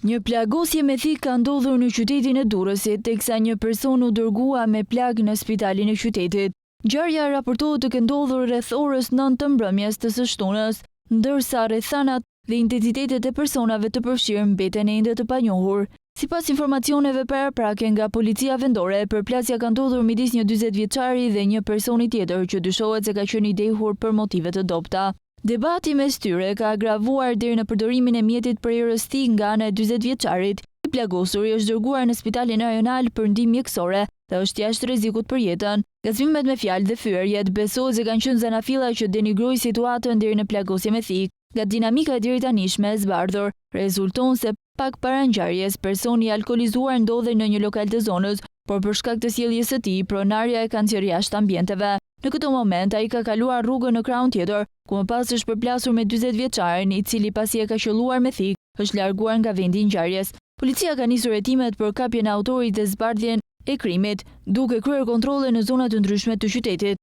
Një plagosje me thikë ka ndodhur në qytetin e Durrësit, teksa një person u dërgua me plagë në spitalin e qytetit. Ngjarja raportohet të ketë ndodhur rreth orës 9 të mbrëmjes të së shtunës, ndërsa rrethanat dhe intensitetet e personave të përfshirë mbeten ende të panjohur. Sipas informacioneve paraprake nga policia vendore, përplasja ka ndodhur midis një 40 vjeçari dhe një personi tjetër që dyshohet se ka qenë i dehur për motive të dobta. Debati mes tyre ka agravuar deri në përdorimin e mjetit për rrësti nga ana e 40 vjeçarit. I plagosur është dërguar në spitalin rajonal për ndihmë mjekësore dhe është jashtë rrezikut për jetën. Gazmimet me fjalë dhe fyerjet besohet se kanë qenë zanafilla që denigroi situatën deri në plagosje me thikë. Nga dinamika e deritanishme e zbardhur, rezulton se pak para ngjarjes personi alkolizuar ndodhej në një lokal të zonës, por për shkak të sjelljes së tij, pronarja e kanë nxjerrë jashtë ambienteve. Në këtë moment ai ka kaluar rrugën në krahun tjetër, ku më pas është përplasur me 40 vjeçarin, i cili pasi e ka qelluar me thikë, është larguar nga vendi i ngjarjes. Policia ka nisur hetimet për kapjen e autorit dhe zbardhjen e krimit, duke kryer kontrolle në zona të ndryshme të qytetit.